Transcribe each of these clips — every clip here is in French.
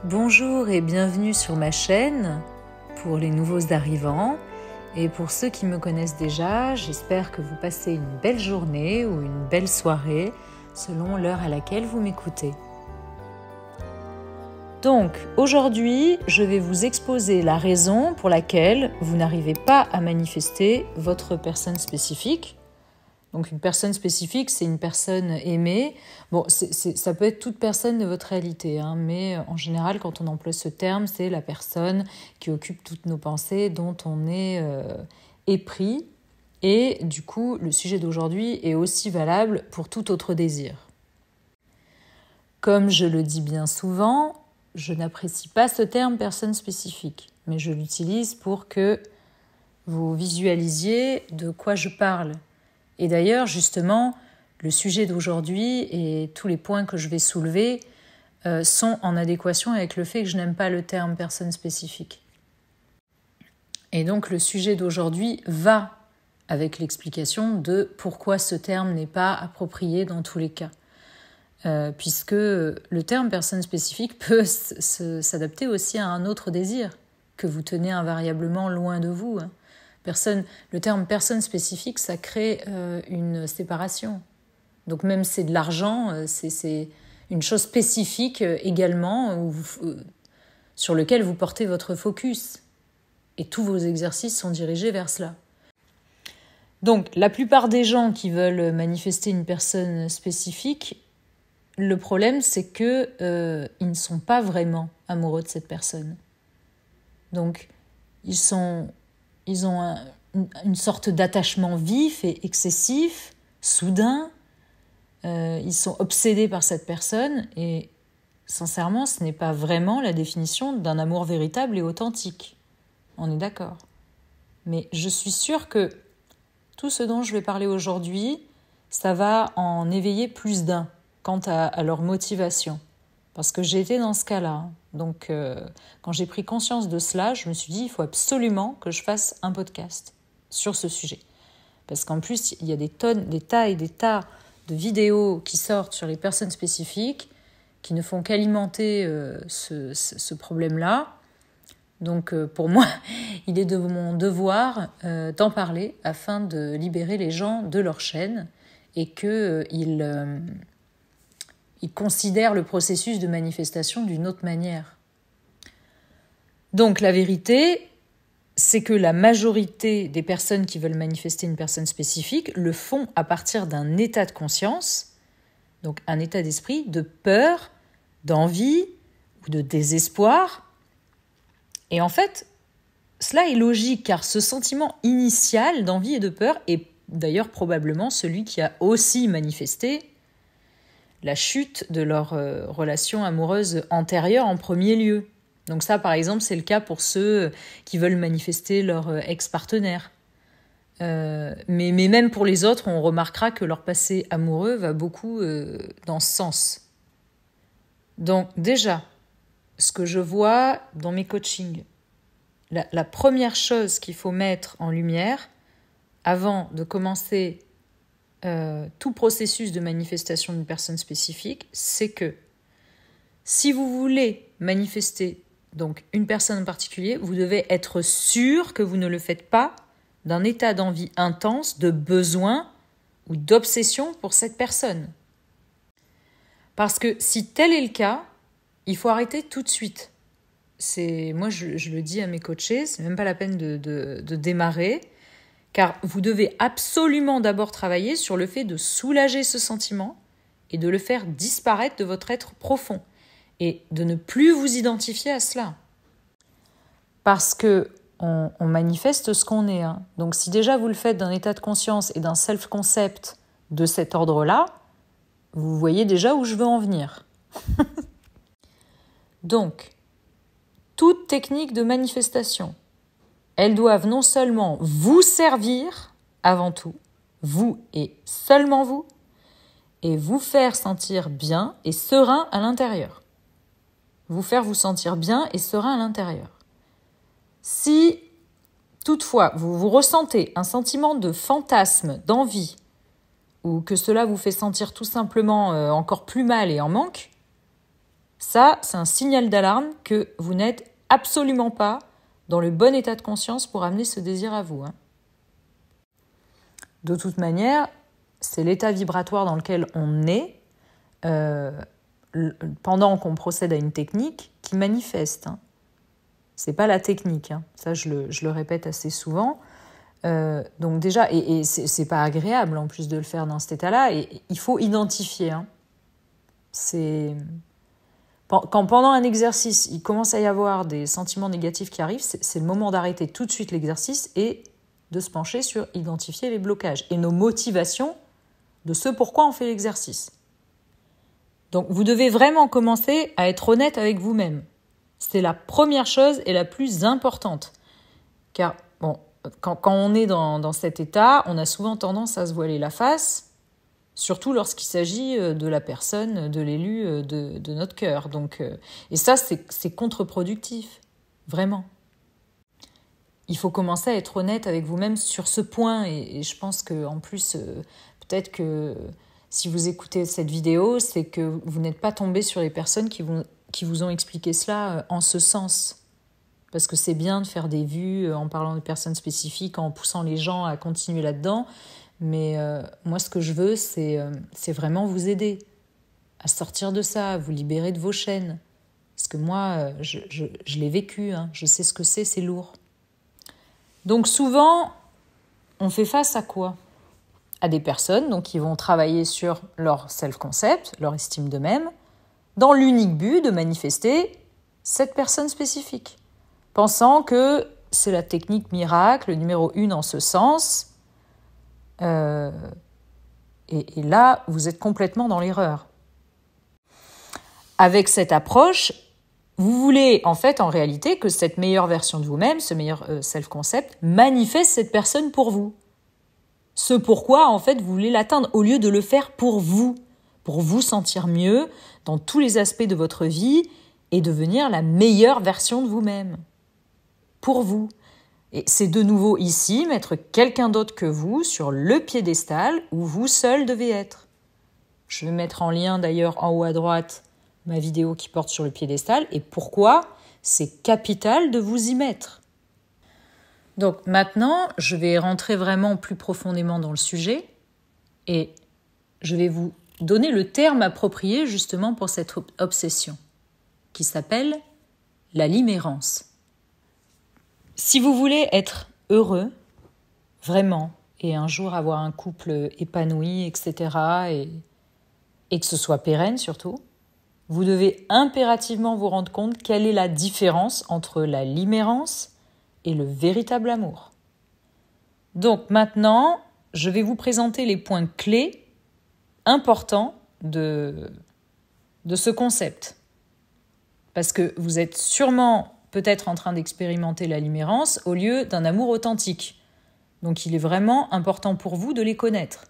Bonjour et bienvenue sur ma chaîne pour les nouveaux arrivants. Et pour ceux qui me connaissent déjà, j'espère que vous passez une belle journée ou une belle soirée selon l'heure à laquelle vous m'écoutez. Donc aujourd'hui, je vais vous exposer la raison pour laquelle vous n'arrivez pas à manifester votre personne spécifique. Donc une personne spécifique, c'est une personne aimée. Bon, ça peut être toute personne de votre réalité, mais en général, quand on emploie ce terme, c'est la personne qui occupe toutes nos pensées, dont on est épris. Et du coup, le sujet d'aujourd'hui est aussi valable pour tout autre désir. Comme je le dis bien souvent, je n'apprécie pas ce terme personne spécifique, mais je l'utilise pour que vous visualisiez de quoi je parle. Et d'ailleurs, justement, le sujet d'aujourd'hui et tous les points que je vais soulever sont en adéquation avec le fait que je n'aime pas le terme personne spécifique. Et donc, le sujet d'aujourd'hui va avec l'explication de pourquoi ce terme n'est pas approprié dans tous les cas. Puisque le terme personne spécifique peut s'adapter aussi à un autre désir que vous tenez invariablement loin de vous. Le terme personne spécifique, ça crée une séparation. Donc même c'est de l'argent, c'est une chose spécifique également sur lequel vous portez votre focus. Et tous vos exercices sont dirigés vers cela. Donc la plupart des gens qui veulent manifester une personne spécifique, le problème c'est qu'ils ne sont pas vraiment amoureux de cette personne. Donc ils ont une sorte d'attachement vif et excessif, soudain. Ils sont obsédés par cette personne et sincèrement, ce n'est pas vraiment la définition d'un amour véritable et authentique. On est d'accord. Mais je suis sûre que tout ce dont je vais parler aujourd'hui, ça va en éveiller plus d'un quant à leur motivation. Parce que j'ai été dans ce cas-là. Donc, quand j'ai pris conscience de cela, je me suis dit, il faut absolument que je fasse un podcast sur ce sujet. Parce qu'en plus, il y a des tas et des tas de vidéos qui sortent sur les personnes spécifiques qui ne font qu'alimenter ce problème-là. Donc, pour moi, il est de mon devoir d'en parler afin de libérer les gens de leur chaîne et qu'ils considèrent le processus de manifestation d'une autre manière. Donc la vérité, c'est que la majorité des personnes qui veulent manifester une personne spécifique le font à partir d'un état de conscience, donc un état d'esprit de peur, d'envie ou de désespoir. Et en fait, cela est logique car ce sentiment initial d'envie et de peur est d'ailleurs probablement celui qui a aussi manifesté la chute de leur relation amoureuse antérieure en premier lieu. Donc ça, par exemple, c'est le cas pour ceux qui veulent manifester leur ex-partenaire. Mais même pour les autres, on remarquera que leur passé amoureux va beaucoup dans ce sens. Donc déjà, ce que je vois dans mes coachings, la première chose qu'il faut mettre en lumière avant de commencer tout processus de manifestation d'une personne spécifique, c'est que si vous voulez manifester donc une personne en particulier, vous devez être sûr que vous ne le faites pas d'un état d'envie intense, de besoin ou d'obsession pour cette personne. Parce que si tel est le cas, il faut arrêter tout de suite. Moi, je le dis à mes coachés, c'est même pas la peine de démarrer. Car vous devez absolument d'abord travailler sur le fait de soulager ce sentiment et de le faire disparaître de votre être profond et de ne plus vous identifier à cela. Parce qu'on manifeste ce qu'on est. Donc si déjà vous le faites d'un état de conscience et d'un self-concept de cet ordre-là, vous voyez déjà où je veux en venir. Donc, toute technique de manifestation, elles doivent non seulement vous servir, avant tout, vous et seulement vous, et vous faire sentir bien et serein à l'intérieur. Vous faire vous sentir bien et serein à l'intérieur. Si, toutefois, vous ressentez un sentiment de fantasme, d'envie, ou que cela vous fait sentir tout simplement encore plus mal et en manque, Ça, c'est un signal d'alarme que vous n'êtes absolument pas dans le bon état de conscience pour amener ce désir à vous. De toute manière, c'est l'état vibratoire dans lequel on est pendant qu'on procède à une technique qui manifeste. C'est pas la technique, ça je le répète assez souvent. Donc déjà, et c'est pas agréable en plus de le faire dans cet état-là, et il faut identifier. Quand pendant un exercice, il commence à y avoir des sentiments négatifs qui arrivent, c'est le moment d'arrêter tout de suite l'exercice et de se pencher sur identifier les blocages et nos motivations de ce pourquoi on fait l'exercice. Donc vous devez vraiment commencer à être honnête avec vous-même. C'est la première chose et la plus importante. Car quand on est dans cet état, on a souvent tendance à se voiler la face, surtout lorsqu'il s'agit de la personne, de l'élu de notre cœur. Et ça, c'est contre-productif, vraiment. Il faut commencer à être honnête avec vous-même sur ce point. Et je pense qu'en plus, peut-être que si vous écoutez cette vidéo, c'est que vous n'êtes pas tombé sur les personnes qui vous ont expliqué cela en ce sens. Parce que c'est bien de faire des vues en parlant de personnes spécifiques, en poussant les gens à continuer là-dedans. Mais moi, ce que je veux, c'est vraiment vous aider à sortir de ça, à vous libérer de vos chaînes. Parce que moi, je l'ai vécu, je sais ce que c'est lourd. Donc souvent, on fait face à quoi ? À des personnes qui vont travailler sur leur self-concept, leur estime d'eux-mêmes, dans l'unique but de manifester cette personne spécifique, pensant que c'est la technique miracle, le numéro 1 en ce sens. Et là, vous êtes complètement dans l'erreur. Avec cette approche, vous voulez en réalité que cette meilleure version de vous-même, ce meilleur self-concept, manifeste cette personne pour vous. Ce pourquoi, vous voulez l'atteindre, au lieu de le faire pour vous sentir mieux dans tous les aspects de votre vie et devenir la meilleure version de vous-même. Pour vous. Et c'est de nouveau ici mettre quelqu'un d'autre que vous sur le piédestal où vous seul devez être. Je vais mettre en lien d'ailleurs en haut à droite ma vidéo qui porte sur le piédestal et pourquoi c'est capital de vous y mettre. Donc maintenant, je vais rentrer vraiment plus profondément dans le sujet et je vais vous donner le terme approprié justement pour cette obsession qui s'appelle la limérance. Si vous voulez être heureux, vraiment, et un jour avoir un couple épanoui, etc., et que ce soit pérenne surtout, vous devez impérativement vous rendre compte quelle est la différence entre la limérance et le véritable amour. Donc maintenant, je vais vous présenter les points clés importants de ce concept. Parce que vous êtes sûrement peut-être en train d'expérimenter la limérance au lieu d'un amour authentique. Donc il est vraiment important pour vous de les connaître.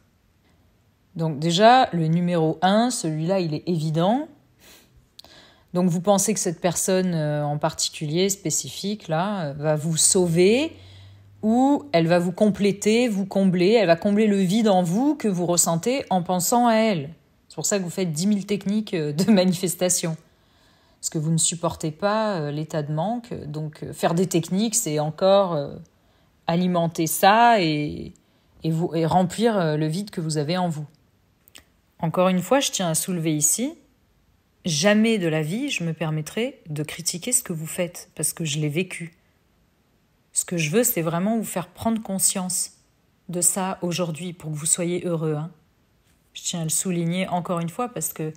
Donc déjà, le numéro 1, celui-là, il est évident. Donc vous pensez que cette personne en particulier, spécifique, là, va vous sauver ou elle va vous compléter, vous combler, elle va combler le vide en vous que vous ressentez en pensant à elle. C'est pour ça que vous faites 10 000 techniques de manifestation. Parce que vous ne supportez pas l'état de manque. Donc faire des techniques, c'est encore alimenter ça et remplir le vide que vous avez en vous. Encore une fois, je tiens à soulever ici, jamais de la vie je me permettrai de critiquer ce que vous faites, parce que je l'ai vécu. Ce que je veux, c'est vraiment vous faire prendre conscience de ça aujourd'hui pour que vous soyez heureux. Je tiens à le souligner encore une fois parce que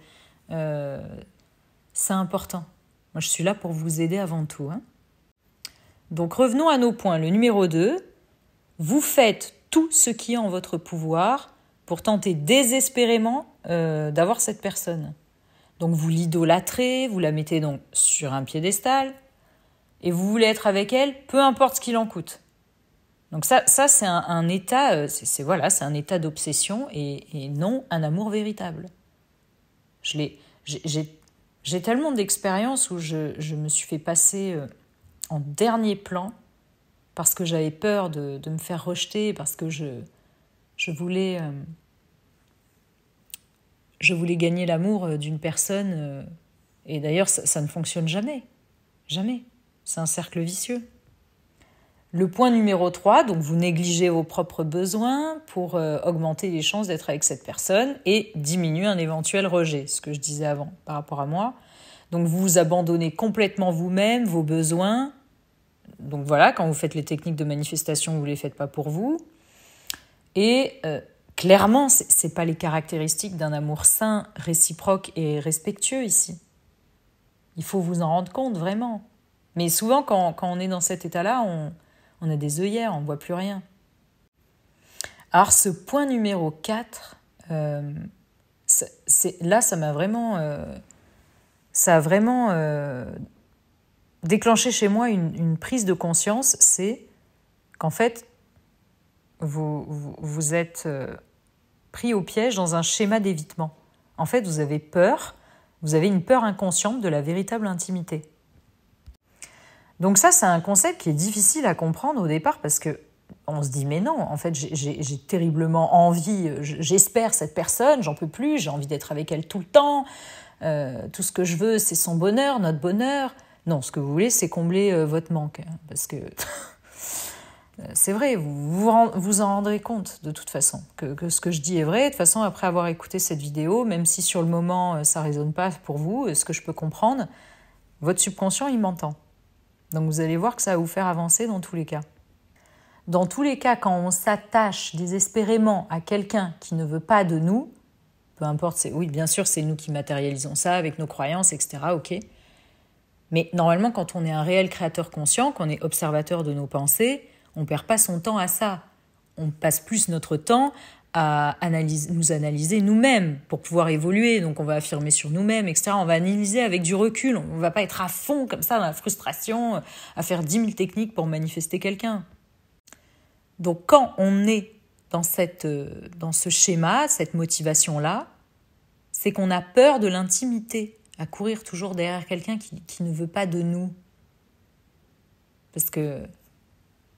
c'est important. Moi, je suis là pour vous aider avant tout. Donc, revenons à nos points. Le numéro 2, vous faites tout ce qui est en votre pouvoir pour tenter désespérément d'avoir cette personne. Donc, vous l'idolâtrez, vous la mettez donc sur un piédestal et vous voulez être avec elle, peu importe ce qu'il en coûte. Donc, ça c'est un état, c'est un état d'obsession et non un amour véritable. J'ai tellement d'expériences où je me suis fait passer en dernier plan parce que j'avais peur de me faire rejeter, parce que je voulais gagner l'amour d'une personne Et d'ailleurs, ça ne fonctionne jamais. Jamais. C'est un cercle vicieux. Le point numéro 3, donc vous négligez vos propres besoins pour augmenter les chances d'être avec cette personne et diminuer un éventuel rejet, ce que je disais avant par rapport à moi. Donc vous vous abandonnez complètement vous-même, vos besoins. Donc voilà, quand vous faites les techniques de manifestation, vous ne les faites pas pour vous. Et clairement, ce n'est pas les caractéristiques d'un amour sain, réciproque et respectueux ici. Il faut vous en rendre compte, vraiment. Mais souvent, quand on est dans cet état-là, on a des œillères, on ne voit plus rien. Alors, ce point numéro 4, là, ça a vraiment déclenché chez moi une prise de conscience, c'est qu'en fait, vous êtes pris au piège dans un schéma d'évitement. En fait, vous avez peur, vous avez une peur inconsciente de la véritable intimité. Donc ça, c'est un concept qui est difficile à comprendre au départ parce que on se dit mais non, en fait j'ai terriblement envie, j'espère cette personne, j'en peux plus, j'ai envie d'être avec elle tout le temps, tout ce que je veux c'est son bonheur, notre bonheur. Non, ce que vous voulez c'est combler votre manque, parce que c'est vrai, vous en rendrez compte de toute façon, que ce que je dis est vrai. De toute façon, après avoir écouté cette vidéo, même si sur le moment ça ne résonne pas pour vous, ce que je peux comprendre, votre subconscient il m'entend. Donc vous allez voir que ça va vous faire avancer dans tous les cas. Dans tous les cas, quand on s'attache désespérément à quelqu'un qui ne veut pas de nous, peu importe, oui, bien sûr, c'est nous qui matérialisons ça avec nos croyances, etc., ok. Mais normalement, quand on est un réel créateur conscient, qu'on est observateur de nos pensées, on ne perd pas son temps à ça. On passe plus notre temps à nous analyser nous-mêmes pour pouvoir évoluer. Donc, on va affirmer sur nous-mêmes, etc. On va analyser avec du recul. On ne va pas être à fond comme ça dans la frustration, à faire 10 000 techniques pour manifester quelqu'un. Donc, quand on est dans ce schéma, cette motivation-là, c'est qu'on a peur de l'intimité, à courir toujours derrière quelqu'un qui ne veut pas de nous. Parce que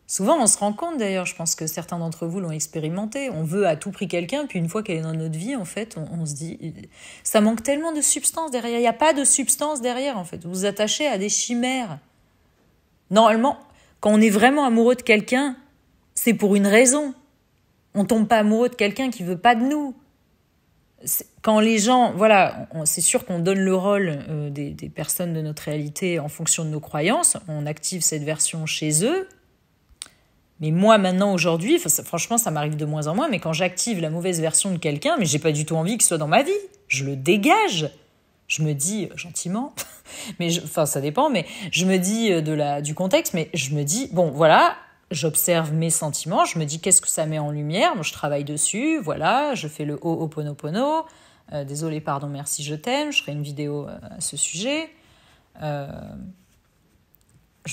souvent, on se rend compte d'ailleurs, je pense que certains d'entre vous l'ont expérimenté, on veut à tout prix quelqu'un, puis une fois qu'elle est dans notre vie, en fait, on se dit, ça manque tellement de substance derrière, il n'y a pas de substance derrière, en fait. Vous vous attachez à des chimères. Normalement, quand on est vraiment amoureux de quelqu'un, c'est pour une raison. On ne tombe pas amoureux de quelqu'un qui ne veut pas de nous. Quand les gens, voilà, c'est sûr qu'on donne le rôle des personnes de notre réalité en fonction de nos croyances, on active cette version chez eux. Mais moi, maintenant, aujourd'hui, franchement, ça m'arrive de moins en moins, mais quand j'active la mauvaise version de quelqu'un, mais j'ai pas du tout envie qu'il soit dans ma vie. Je le dégage. Je me dis, gentiment, ça dépend, mais je me dis du contexte, mais je me dis, bon, voilà, j'observe mes sentiments, je me dis qu'est-ce que ça met en lumière, moi je travaille dessus, voilà, je fais le Ho'oponopono, désolé, pardon, merci, je t'aime, je ferai une vidéo à ce sujet, je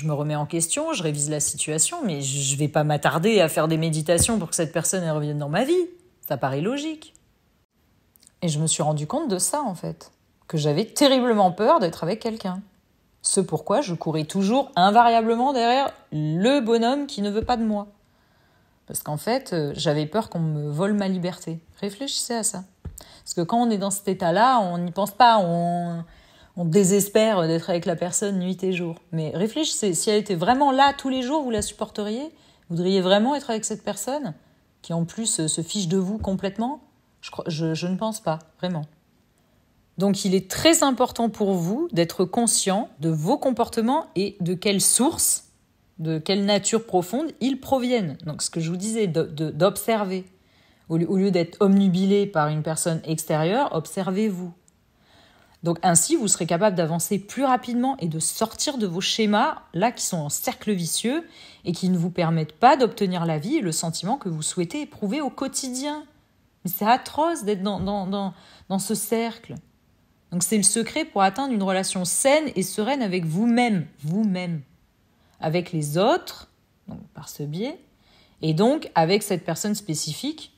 me remets en question, je révise la situation, mais je vais pas m'attarder à faire des méditations pour que cette personne elle revienne dans ma vie, ça paraît logique. Et je me suis rendu compte de ça en fait, que j'avais terriblement peur d'être avec quelqu'un. Ce pourquoi je courais toujours invariablement derrière le bonhomme qui ne veut pas de moi. Parce qu'en fait, j'avais peur qu'on me vole ma liberté. Réfléchissez à ça. Parce que quand on est dans cet état-là, on n'y pense pas, on désespère d'être avec la personne nuit et jour. Mais réfléchissez, si elle était vraiment là tous les jours, vous la supporteriez ? Vous voudriez vraiment être avec cette personne qui en plus se fiche de vous complètement ? Je ne pense pas, vraiment. Donc, il est très important pour vous d'être conscient de vos comportements et de quelle source, de quelle nature profonde ils proviennent. Donc, ce que je vous disais, d'observer. Au lieu d'être omnubilé par une personne extérieure, observez-vous. Donc, ainsi, vous serez capable d'avancer plus rapidement et de sortir de vos schémas, là, qui sont en cercle vicieux et qui ne vous permettent pas d'obtenir la vie et le sentiment que vous souhaitez éprouver au quotidien. Mais c'est atroce d'être dans ce cercle. Donc, c'est le secret pour atteindre une relation saine et sereine avec vous-même, avec les autres, donc par ce biais, et donc avec cette personne spécifique,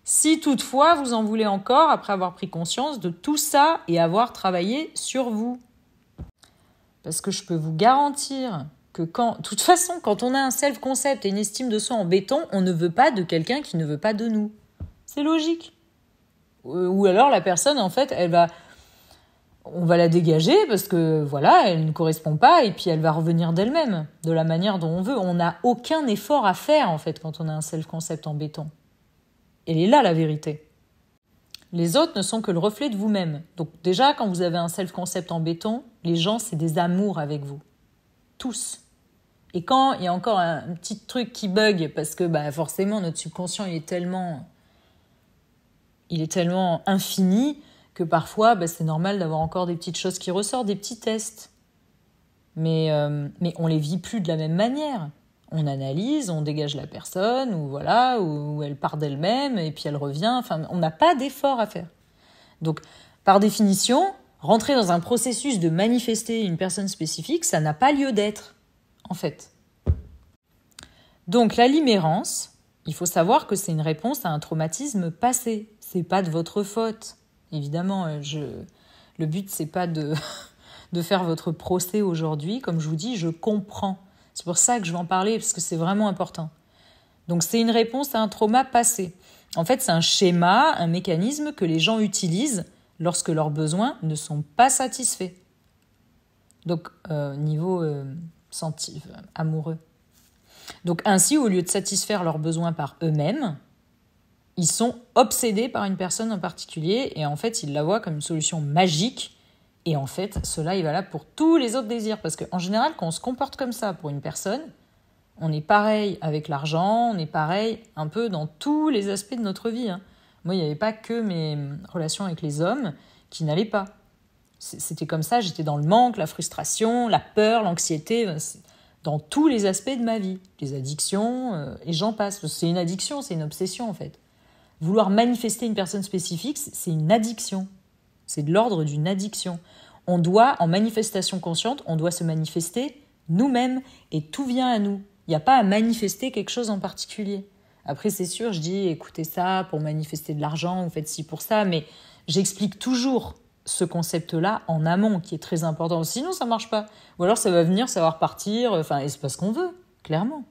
si toutefois vous en voulez encore après avoir pris conscience de tout ça et avoir travaillé sur vous. Parce que je peux vous garantir que de toute façon, quand on a un self-concept et une estime de soi en béton, on ne veut pas de quelqu'un qui ne veut pas de nous. C'est logique. Ou alors la personne, en fait, elle va on va la dégager parce que voilà, elle ne correspond pas et puis elle va revenir d'elle-même, de la manière dont on veut. On n'a aucun effort à faire en fait quand on a un self-concept en béton. Elle est là la vérité. Les autres ne sont que le reflet de vous-même. Donc déjà, quand vous avez un self-concept en béton, les gens, c'est des amours avec vous. Tous. Et quand il y a encore un petit truc qui bug, parce que forcément notre subconscient il est tellement infini que parfois c'est normal d'avoir encore des petites choses qui ressortent, des petits tests. Mais on les vit plus de la même manière. On analyse, on dégage la personne, ou elle part d'elle-même et puis elle revient. Enfin, on n'a pas d'effort à faire. Donc, par définition, rentrer dans un processus de manifester une personne spécifique, ça n'a pas lieu d'être, en fait. Donc, la limérance, il faut savoir que c'est une réponse à un traumatisme passé. C'est pas de votre faute. Évidemment, le but, c'est pas de faire votre procès aujourd'hui. Comme je vous dis, je comprends. C'est pour ça que je vais en parler, parce que c'est vraiment important. Donc, c'est une réponse à un trauma passé. En fait, c'est un schéma, un mécanisme que les gens utilisent lorsque leurs besoins ne sont pas satisfaits. Donc, niveau amoureux. Donc, ainsi, au lieu de satisfaire leurs besoins par eux-mêmes, ils sont obsédés par une personne en particulier et en fait, ils la voient comme une solution magique. Et en fait, cela est valable pour tous les autres désirs. Parce qu'en général, quand on se comporte comme ça pour une personne, on est pareil avec l'argent, on est pareil un peu dans tous les aspects de notre vie. Moi, il n'y avait pas que mes relations avec les hommes qui n'allaient pas. C'était comme ça, j'étais dans le manque, la frustration, la peur, l'anxiété, dans tous les aspects de ma vie. Les addictions, et j'en passe. C'est une addiction, c'est une obsession en fait. Vouloir manifester une personne spécifique, c'est une addiction. C'est de l'ordre d'une addiction. On doit, en manifestation consciente, on doit se manifester nous-mêmes et tout vient à nous. Il n'y a pas à manifester quelque chose en particulier. Après, c'est sûr, je dis, écoutez ça, pour manifester de l'argent, vous faites ci pour ça, mais j'explique toujours ce concept-là en amont, qui est très important. Sinon, ça ne marche pas. Ou alors, ça va venir, ça va repartir, et c'est pas ce qu'on veut, clairement.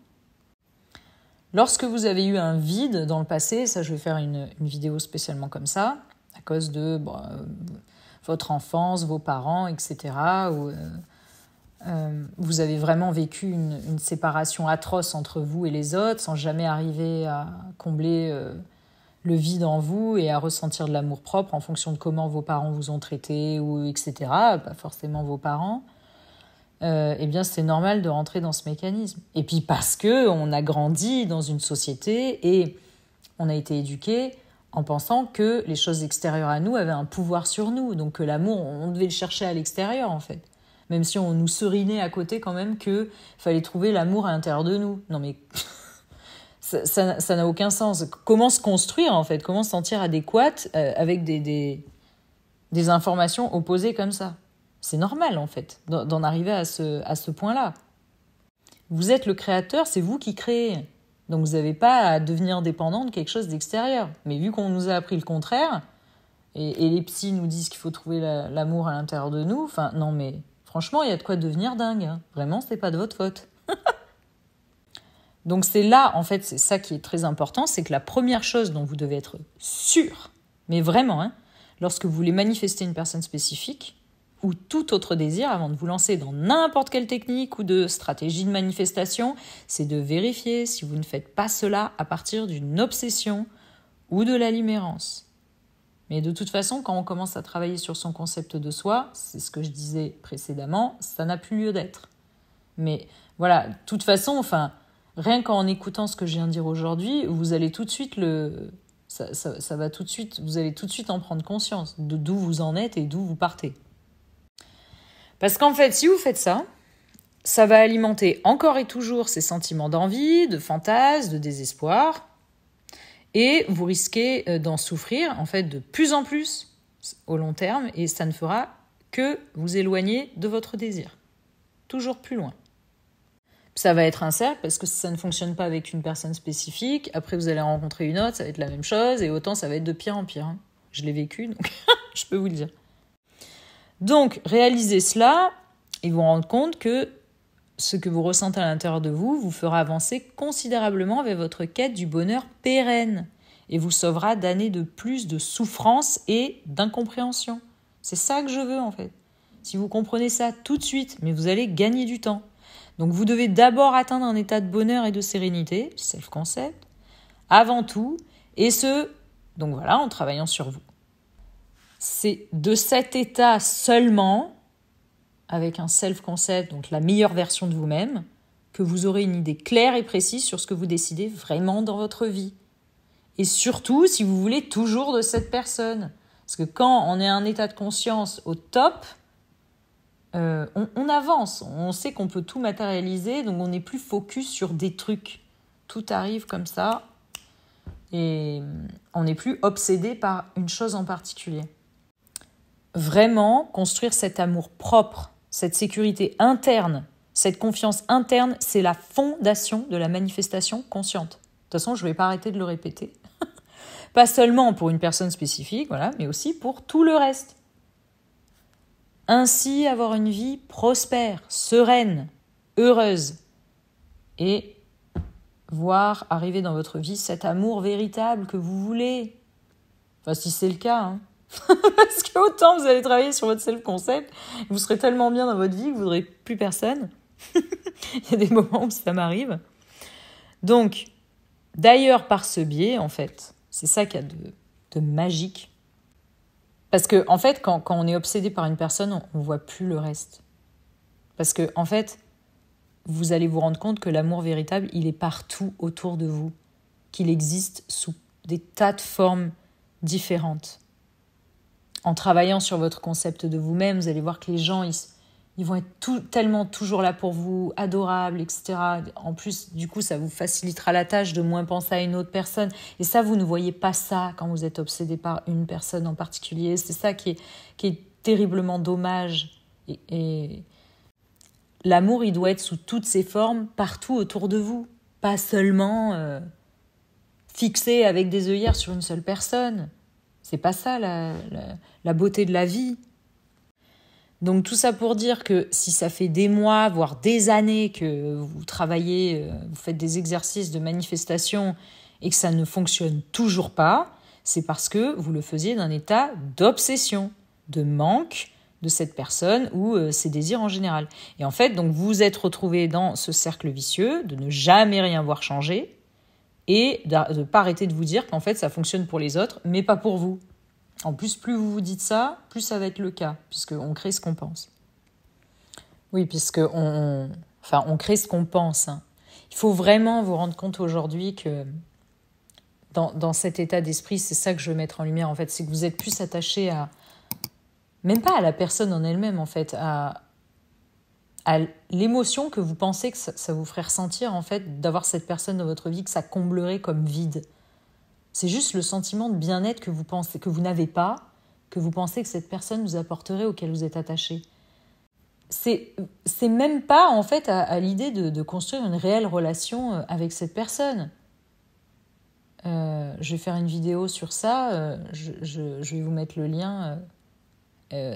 Lorsque vous avez eu un vide dans le passé, ça, je vais faire une vidéo spécialement comme ça, à cause de votre enfance, vos parents, etc., où vous avez vraiment vécu une séparation atroce entre vous et les autres, sans jamais arriver à combler le vide en vous et à ressentir de l'amour-propre en fonction de comment vos parents vous ont traité, etc., pas forcément vos parents, eh bien c'est normal de rentrer dans ce mécanisme. Et puis parce qu'on a grandi dans une société et on a été éduqué en pensant que les choses extérieures à nous avaient un pouvoir sur nous. Donc que l'amour, on devait le chercher à l'extérieur, en fait. Même si on nous serinait à côté quand même qu'il fallait trouver l'amour à l'intérieur de nous. Non mais ça n'a aucun sens. Comment se construire, en fait? Comment se sentir adéquate avec des informations opposées comme ça? C'est normal, en fait, d'en arriver à ce point-là. Vous êtes le créateur, c'est vous qui créez. Donc vous n'avez pas à devenir dépendant de quelque chose d'extérieur. Mais vu qu'on nous a appris le contraire, et les psys nous disent qu'il faut trouver l'amour à l'intérieur de nous, enfin non mais franchement, il y a de quoi devenir dingue. Vraiment, c'est pas de votre faute. Donc c'est là, en fait, c'est ça qui est très important, c'est que la première chose dont vous devez être sûr, mais vraiment, lorsque vous voulez manifester une personne spécifique, ou tout autre désir, avant de vous lancer dans n'importe quelle technique ou de stratégie de manifestation, c'est de vérifier si vous ne faites pas cela à partir d'une obsession ou de la limérance. Mais de toute façon, quand on commence à travailler sur son concept de soi, c'est ce que je disais précédemment, ça n'a plus lieu d'être. Mais voilà, de toute façon, enfin, rien qu'en écoutant ce que je viens de dire aujourd'hui, vous allez tout de suite ça va tout de suite, vous allez tout de suite en prendre conscience de d'où vous en êtes et d'où vous partez. Parce qu'en fait, si vous faites ça, ça va alimenter encore et toujours ces sentiments d'envie, de fantasme, de désespoir. Et vous risquez d'en souffrir, en fait, de plus en plus au long terme. Et ça ne fera que vous éloigner de votre désir. Toujours plus loin. Ça va être un cercle parce que si ça ne fonctionne pas avec une personne spécifique, après vous allez rencontrer une autre, ça va être la même chose. Et autant ça va être de pire en pire. Je l'ai vécu, donc je peux vous le dire. Donc, réalisez cela et vous rendre compte que ce que vous ressentez à l'intérieur de vous vous fera avancer considérablement vers votre quête du bonheur pérenne et vous sauvera d'années de plus de souffrance et d'incompréhension. C'est ça que je veux en fait. Si vous comprenez ça tout de suite, mais vous allez gagner du temps. Donc vous devez d'abord atteindre un état de bonheur et de sérénité, self-concept, avant tout, donc voilà, en travaillant sur vous. C'est de cet état seulement, avec un self-concept, donc la meilleure version de vous-même, que vous aurez une idée claire et précise sur ce que vous décidez vraiment dans votre vie. Et surtout, si vous voulez toujours de cette personne. Parce que quand on est à un état de conscience au top, on avance. On sait qu'on peut tout matérialiser, donc on n'est plus focus sur des trucs. Tout arrive comme ça. Et on n'est plus obsédé par une chose en particulier. Vraiment, construire cet amour propre, cette sécurité interne, cette confiance interne, c'est la fondation de la manifestation consciente. De toute façon, je ne vais pas arrêter de le répéter. Pas seulement pour une personne spécifique, voilà, mais aussi pour tout le reste. Ainsi, avoir une vie prospère, sereine, heureuse et voir arriver dans votre vie cet amour véritable que vous voulez. Enfin, si c'est le cas, hein. Parce qu'autant vous allez travailler sur votre self-concept, vous serez tellement bien dans votre vie que vous ne voudrez plus personne. Il y a des moments où ça m'arrive. Donc, d'ailleurs, par ce biais, en fait, c'est ça qu'il y a de magique. Parce que, en fait, quand on est obsédé par une personne, on ne voit plus le reste. Parce que, en fait, vous allez vous rendre compte que l'amour véritable, il est partout autour de vous. Qu'il existe sous des tas de formes différentes. En travaillant sur votre concept de vous-même, vous allez voir que les gens, ils vont être tellement toujours là pour vous, adorables, etc. En plus, du coup, ça vous facilitera la tâche de moins penser à une autre personne. Et ça, vous ne voyez pas ça quand vous êtes obsédé par une personne en particulier. C'est ça qui est terriblement dommage. Et l'amour, il doit être sous toutes ses formes, partout autour de vous. Pas seulement fixé avec des œillères sur une seule personne. C'est pas ça la beauté de la vie. Donc tout ça pour dire que si ça fait des mois, voire des années que vous travaillez, vous faites des exercices de manifestation et que ça ne fonctionne toujours pas, c'est parce que vous le faisiez d'un état d'obsession, de manque de cette personne ou ses désirs en général. Et en fait, donc vous vous êtes retrouvé dans ce cercle vicieux de ne jamais rien voir changer et de ne pas arrêter de vous dire qu'en fait ça fonctionne pour les autres, mais pas pour vous. En plus, plus vous vous dites ça, plus ça va être le cas, puisqu'on crée ce qu'on pense. Oui, on crée ce qu'on pense. Hein. Il faut vraiment vous rendre compte aujourd'hui que dans cet état d'esprit, c'est ça que je veux mettre en lumière, en fait, c'est que vous êtes plus attaché même pas à la personne en elle-même, en fait, à l'émotion que vous pensez que ça vous ferait ressentir, en fait, d'avoir cette personne dans votre vie, que ça comblerait comme vide. C'est juste le sentiment de bien-être que vous pensez, que vous n'avez pas, que vous pensez que cette personne vous apporterait, auquel vous êtes attaché. C'est même pas, en fait, à l'idée de construire une réelle relation avec cette personne. Je vais faire une vidéo sur ça, je vais vous mettre le lien,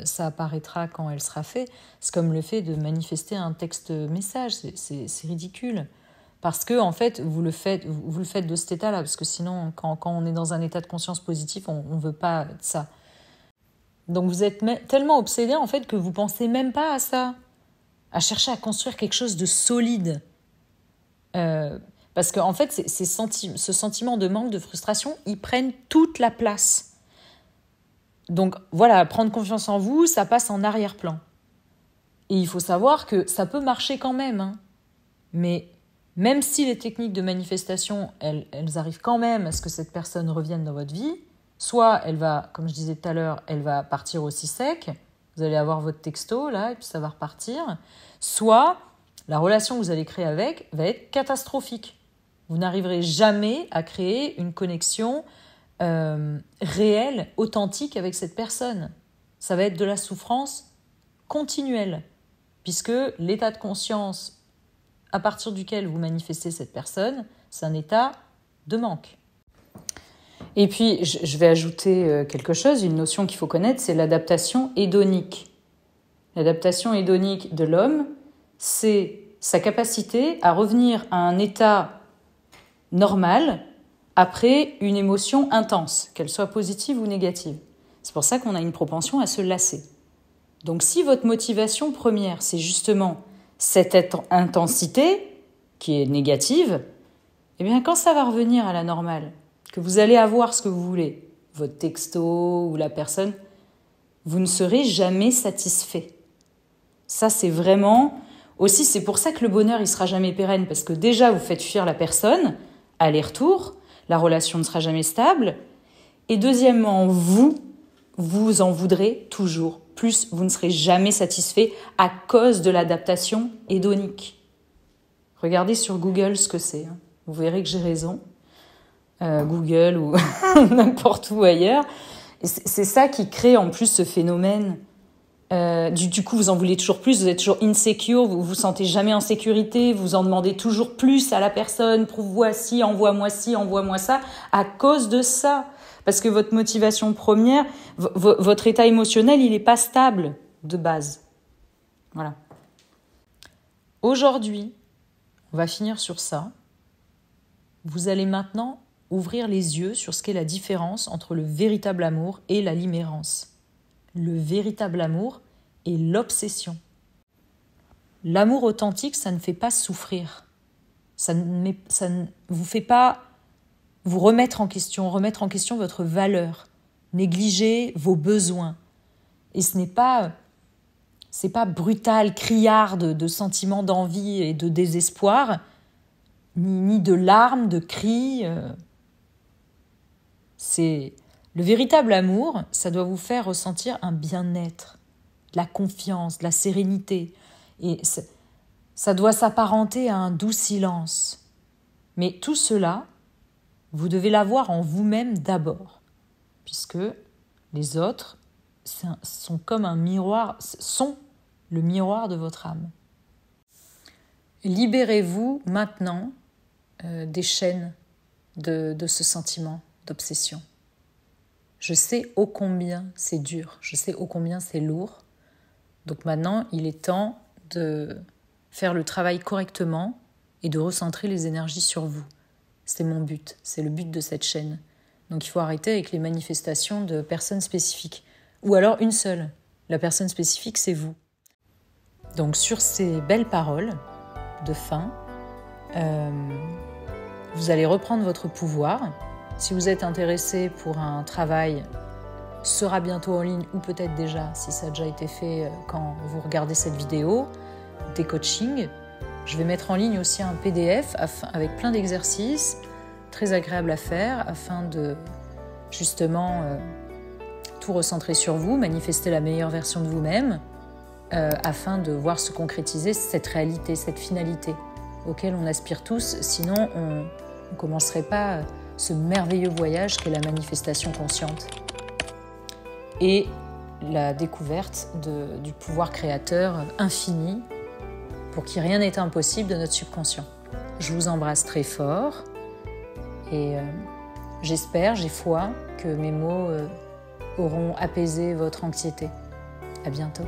ça apparaîtra quand elle sera faite. C'est comme le fait de manifester un texte message, c'est ridicule. Parce que, en fait, vous le faites de cet état-là, parce que sinon, quand on est dans un état de conscience positif, on ne veut pas de ça. Donc vous êtes tellement obsédé, en fait, que vous ne pensez même pas à ça, à chercher à construire quelque chose de solide. Parce qu'en fait, ce sentiment de manque, de frustration, ils prennent toute la place. Donc voilà, prendre confiance en vous, ça passe en arrière-plan. Et il faut savoir que ça peut marcher quand même, hein. Mais même si les techniques de manifestation, elles arrivent quand même à ce que cette personne revienne dans votre vie, soit elle va, comme je disais tout à l'heure, elle va partir aussi sec, vous allez avoir votre texto là, et puis ça va repartir, soit la relation que vous allez créer avec va être catastrophique. Vous n'arriverez jamais à créer une connexion réelle, authentique avec cette personne. Ça va être de la souffrance continuelle, puisque l'état de conscience à partir duquel vous manifestez cette personne, c'est un état de manque. Et puis, je vais ajouter quelque chose, une notion qu'il faut connaître, c'est l'adaptation hédonique. L'adaptation hédonique de l'homme, c'est sa capacité à revenir à un état normal après une émotion intense, qu'elle soit positive ou négative. C'est pour ça qu'on a une propension à se lasser. Donc si votre motivation première, c'est justement cette intensité qui est négative, eh bien quand ça va revenir à la normale, que vous allez avoir ce que vous voulez, votre texto ou la personne, vous ne serez jamais satisfait. Ça, c'est vraiment... Aussi, c'est pour ça que le bonheur, il ne sera jamais pérenne, parce que déjà, vous faites fuir la personne, aller-retour, la relation ne sera jamais stable, et deuxièmement, vous en voudrez toujours plus, vous ne serez jamais satisfait à cause de l'adaptation hédonique. Regardez sur Google ce que c'est, hein. Vous verrez que j'ai raison. Google ou n'importe où ailleurs. Et c'est ça qui crée en plus ce phénomène. Du coup, vous en voulez toujours plus, vous êtes toujours insecure, vous vous sentez jamais en sécurité, vous en demandez toujours plus à la personne, prouve-moi ci, envoie-moi ça, à cause de ça. Parce que votre motivation première, votre état émotionnel, il n'est pas stable de base. Voilà. Aujourd'hui, on va finir sur ça. Vous allez maintenant ouvrir les yeux sur ce qu'est la différence entre le véritable amour et la limérance. Le véritable amour et l'obsession. L'amour authentique, ça ne fait pas souffrir. Ça ne vous fait pas vous remettre en question votre valeur, négliger vos besoins. Et c'est pas brutal, criard de sentiments d'envie et de désespoir, ni de larmes, de cris. Le véritable amour, ça doit vous faire ressentir un bien-être, de la confiance, de la sérénité. Et ça doit s'apparenter à un doux silence. Mais tout cela, vous devez l'avoir en vous-même d'abord, puisque les autres sont comme un miroir, sont le miroir de votre âme. Libérez-vous maintenant des chaînes de ce sentiment d'obsession. Je sais ô combien c'est dur, je sais ô combien c'est lourd. Donc maintenant, il est temps de faire le travail correctement et de recentrer les énergies sur vous. C'est mon but, c'est le but de cette chaîne. Donc il faut arrêter avec les manifestations de personnes spécifiques. Ou alors une seule. La personne spécifique, c'est vous. Donc sur ces belles paroles de fin, vous allez reprendre votre pouvoir. Si vous êtes intéressé pour un travail, sera bientôt en ligne ou peut-être déjà, si ça a déjà été fait quand vous regardez cette vidéo, des coachings. Je vais mettre en ligne aussi un PDF avec plein d'exercices très agréables à faire afin de justement tout recentrer sur vous, manifester la meilleure version de vous-même afin de voir se concrétiser cette réalité, cette finalité auquel on aspire tous. Sinon, on ne commencerait pas ce merveilleux voyage qu'est la manifestation consciente et la découverte du pouvoir créateur infini pour qui rien n'est impossible de notre subconscient. Je vous embrasse très fort et j'espère, j'ai foi que mes mots auront apaisé votre anxiété. À bientôt.